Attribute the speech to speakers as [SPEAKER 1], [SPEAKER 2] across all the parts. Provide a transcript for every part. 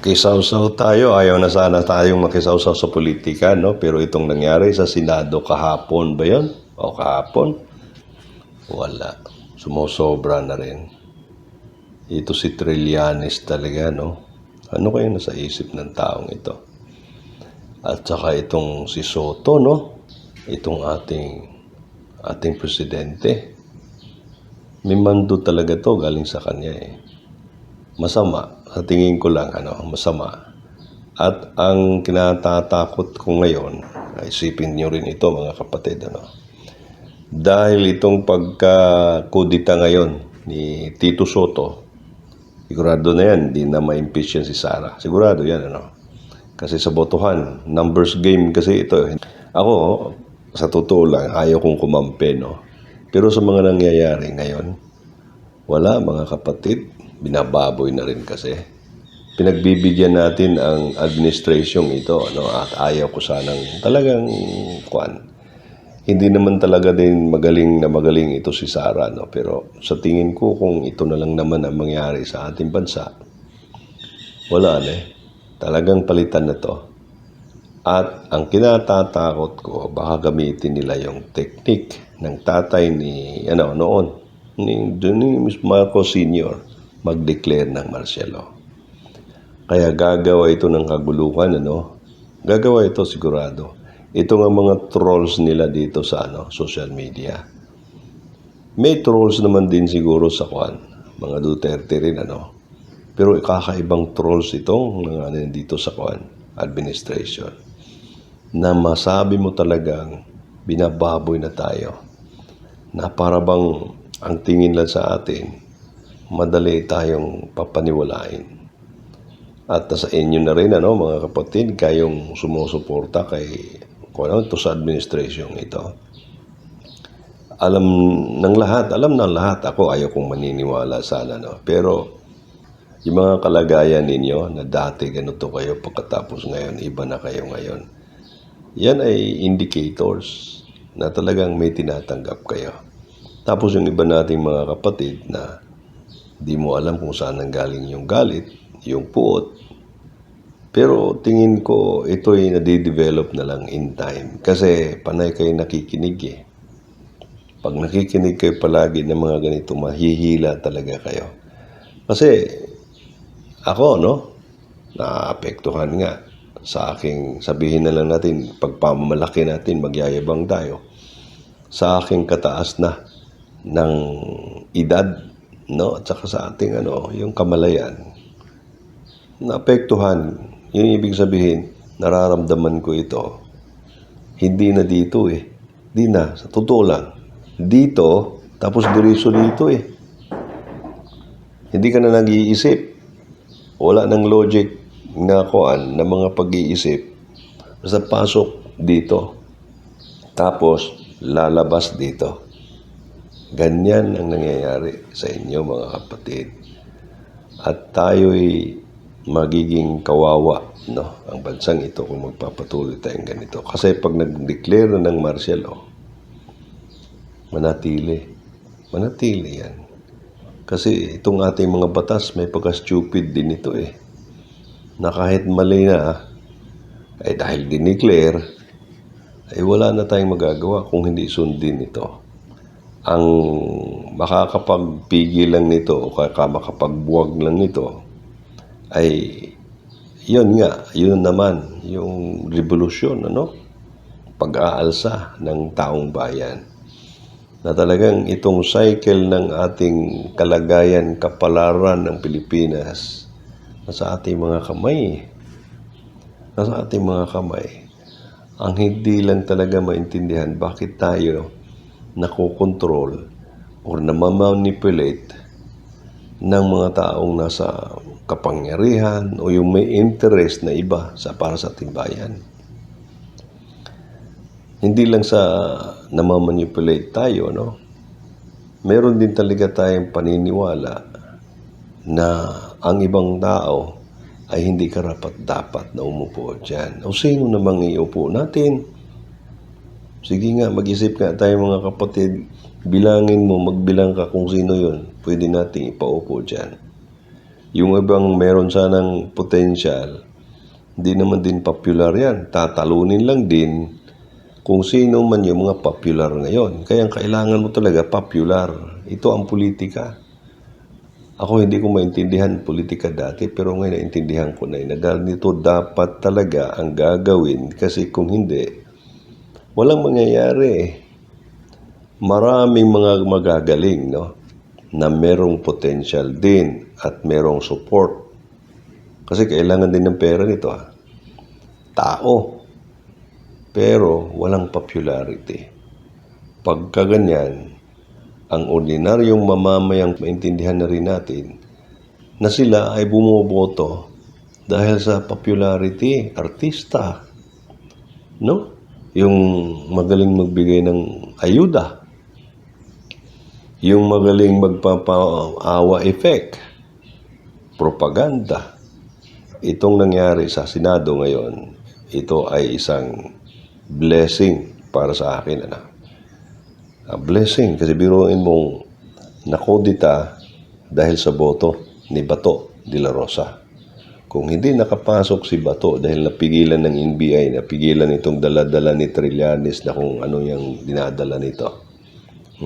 [SPEAKER 1] Makisawsaw tayo. Ayaw na sana tayong makisawsaw sa politika, no? Pero itong nangyari sa Senado kahapon ba yun? O kahapon? Wala. Sumusobra na rin. Ito si Trillanes talaga, no? Ano kayo nasa isip ng taong ito? At saka itong si Soto, no? Itong ating presidente. May mando talaga to galing sa kanya eh. Masama. Sa tingin ko lang, masama. At ang kinatatakot ko ngayon, isipin nyo rin ito mga kapatid, dahil itong pagka-kudita ngayon ni Tito Soto, sigurado na yan, hindi na ma-impeach yan si Sara. Sigurado yan, Kasi sa botohan, numbers game kasi ito. Ako, sa totoo lang, ayaw kong kumampi, Pero sa mga nangyayari ngayon, wala mga kapatid, binababoy na rin kasi. Pinagbibigyan natin ang administration ito, at ayaw ko sanang talagang hindi naman talaga din magaling ito si Sara, pero sa tingin ko kung ito na lang naman ang mangyari sa ating bansa, wala na talagang palitan na to. At ang kinatatakot ko, baka gamitin nila yung technique ng tatay ni Miss Marcos Sr. mag-declare ng martial law. Kaya gagawa ito ng kaguluhan, Gagawa ito sigurado. Ito nga mga trolls nila dito sa social media. May trolls naman din siguro sa mga Duterte rin, Pero kakaibang trolls itong dito sa administration. Na masabi mo talagang binababoy na tayo. Na para bang ang tingin lang sa atin, madali tayong papaniwalain. At sa inyo na rin, mga kapatid, kayong sumusuporta kay sa administration ito. Alam ng lahat, ako ayaw kong maniniwala sana, Pero yung mga kalagayan ninyo na dati ganito kayo pagkatapos ngayon, iba na kayo ngayon. Yan ay indicators na talagang may tinatanggap kayo. Tapos yung iba nating mga kapatid na di mo alam kung saan nanggaling yung galit, yung puot. Pero tingin ko ito'y nadidevelop na lang in time. Kasi panay kayo nakikinig eh. Pag nakikinig kayo palagi ng mga ganito, mahihila talaga kayo. Kasi ako, naapektuhan nga sa aking, sabihin na lang natin, pagpamalaki natin, magyayabang tayo. Sa aking kataas na ng edad, at saka sa ating yung kamalayan, naapektuhan. Yung ibig sabihin, nararamdaman ko ito. Hindi na dito eh. Hindi na, sa totoo lang. Dito, tapos diretso dito eh. Hindi ka na nag-iisip. Wala ng logic na na mga pag-iisip. Basta pasok dito. Tapos, lalabas dito. Ganyan ang nangyayari sa inyo mga kapatid. At tayo'y magiging kawawa, ang bansang ito kung magpapatuloy tayong ganito. Kasi pag nag-declare na ng martial law, manatili yan. Kasi itong ating mga batas, may pagka-stupid din ito eh. Na kahit mali na, ay dahil dineclare, ay wala na tayong magagawa kung hindi sundin ito. Ang makakapagpigil lang nito o makakapagbuwag lang nito ay yun naman yung revolusyon, pag-aalsa ng taong bayan. Na talagang itong cycle ng ating kalagayan, kapalaran ng Pilipinas nasa ating mga kamay. Nasa ating mga kamay. Ang hindi lang talaga maintindihan bakit tayo nakokontrol o namamanipulate ng mga taong nasa kapangyarihan o yung may interest na iba para sa ating bayan. Hindi lang sa namamanipulate tayo, Meron din talaga tayong paniniwala na ang ibang tao ay hindi karapat-dapat na umupo dyan. O sino namang iupo natin? Sige nga, mag-isip nga tayo mga kapatid. Bilangin mo, magbilang ka kung sino yun. Pwede nating ipaupo dyan. Yung ibang meron sanang potential, hindi naman din popular yan. Tatalunin lang din kung sino man yung mga popular ngayon. Kaya kailangan mo talaga popular. Ito ang politika. Ako hindi ko maintindihan politika dati, pero ngayon naintindihan ko na yun. Ganito dapat talaga ang gagawin kasi kung hindi, walang mangyayari. Maraming mga magagaling, no? Na merong potential din at merong support. Kasi kailangan din ng pera nito, tao. Pero walang popularity. Pagka ganyan, ang ordinaryong mamamayang maintindihan na rin natin na sila ay bumoboto dahil sa popularity, artista, no? Yung magaling magbigay ng ayuda, yung magaling magpapaawa effect, propaganda. Itong nangyari sa Senado ngayon, ito ay isang blessing para sa akin, A blessing kasi biruin mong nakodita dahil sa boto ni Bato de la Rosa. Kung hindi nakapasok si Bato dahil napigilan ng NBI, napigilan itong dala-dala ni Trillanes na kung ano yung dinadala nito.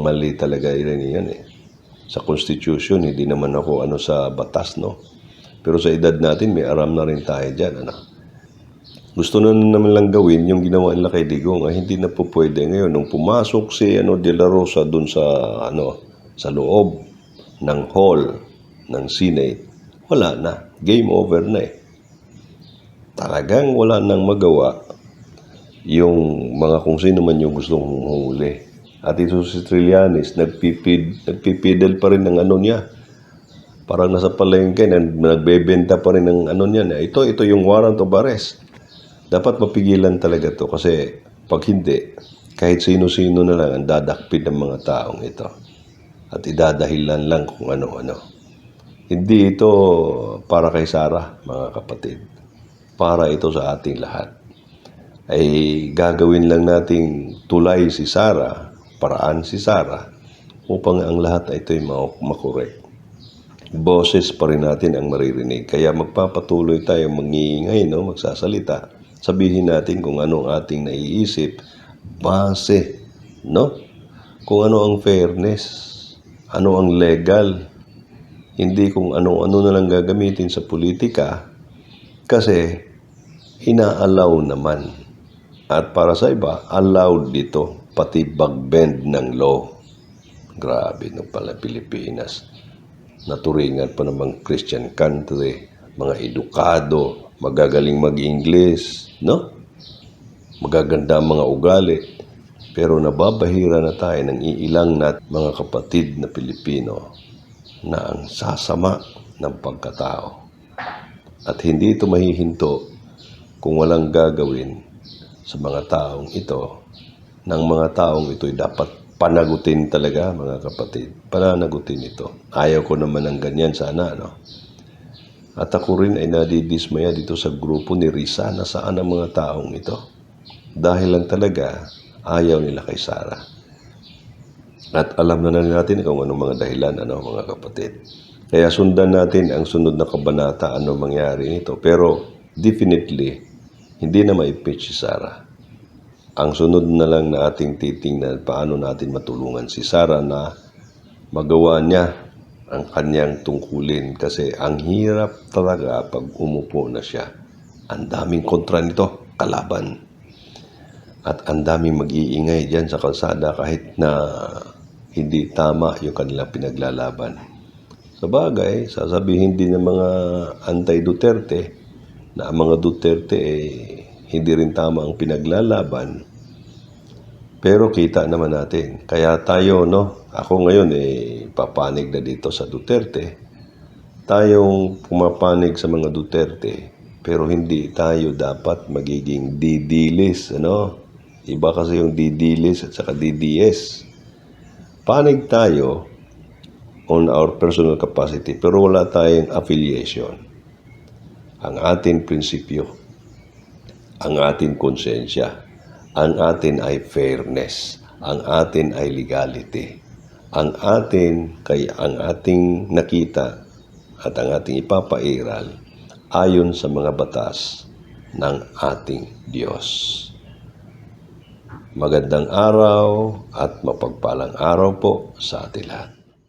[SPEAKER 1] Mali talaga rin yan Sa Constitution, hindi naman ako sa batas, no? Pero sa edad natin, may aram na rin tayo dyan, Gusto na naman lang gawin yung ginawa nila kay Digong, hindi na po pwede ngayon. Nung pumasok si De La Rosa dun sa, sa loob ng hall ng Senate, wala na. Game over na Talagang wala nang magawa yung mga kung sino man yung gustong huli. At ito si Trillanes, nagpipidel pa rin ng niya. Parang nasa palengke, nagbebenta pa rin ng niya. Ito yung warrant of arrest. Dapat mapigilan talaga to kasi pag hindi, kahit sino-sino na lang ang dadakpid ng mga taong ito. At idadahilan lang kung ano-ano. Hindi ito para kay Sara, mga kapatid. Para ito sa ating lahat. Ay gagawin lang nating tulay si Sara, paraan si Sara, upang ang lahat ay ito'y makorek. Boses pa rin natin ang maririnig. Kaya magpapatuloy tayo mangiingay, magsasalita. Sabihin natin kung ano ang ating naiisip, base, Kung ano ang fairness, ano ang legal, hindi kung ano-ano na lang gagamitin sa politika, kasi inaalaw naman. At para sa iba, allowed dito, pati backbend ng law. Grabe pala Pilipinas. Naturingan pa namang Christian country, mga edukado, magagaling mag-English, magaganda ang mga ugali. Pero nababahira na tayo ng iilang mga kapatid na Pilipino na ang sasama ng pagkatao. At hindi ito mahihinto kung walang gagawin sa mga taong ito. Ng mga taong ito'y dapat panagutin talaga, mga kapatid. Pananagutin ito. Ayaw ko naman ng ganyan sana, At ako rin ay nadidismaya dito sa grupo ni Risa na saan ang mga taong ito. Dahil lang talaga, ayaw nila kay Sara. At alam na natin kung anong mga dahilan, mga kapatid. Kaya sundan natin ang sunod na kabanata, ano mangyari nito. Pero definitely, hindi na ma-impeach si Sara. Ang sunod na lang na ating titingnan, paano natin matulungan si Sara na magawa niya ang kanyang tungkulin. Kasi ang hirap talaga pag umupo na siya. Ang daming kontra nito, kalaban. At ang daming mag-iingay dyan sa kalsada kahit na hindi tama yung kanilang pinaglalaban. Sa bagay, sasabihin din ng mga anti-Duterte na ang mga Duterte hindi rin tama ang pinaglalaban. Pero kita naman natin. Kaya tayo, ako ngayon papanig na dito sa Duterte. Tayong pumapanig sa mga Duterte, pero hindi tayo dapat magiging didilis, Iba kasi yung didilis at saka DDS. Panig tayo on our personal capacity, pero wala tayong affiliation. Ang ating prinsipyo, ang ating konsensya, ang atin ay fairness, ang atin ay legality, ang ating nakita at ang ating ipapairal ayon sa mga batas ng ating Diyos. Magandang araw at mapagpalang araw po sa ating lahat.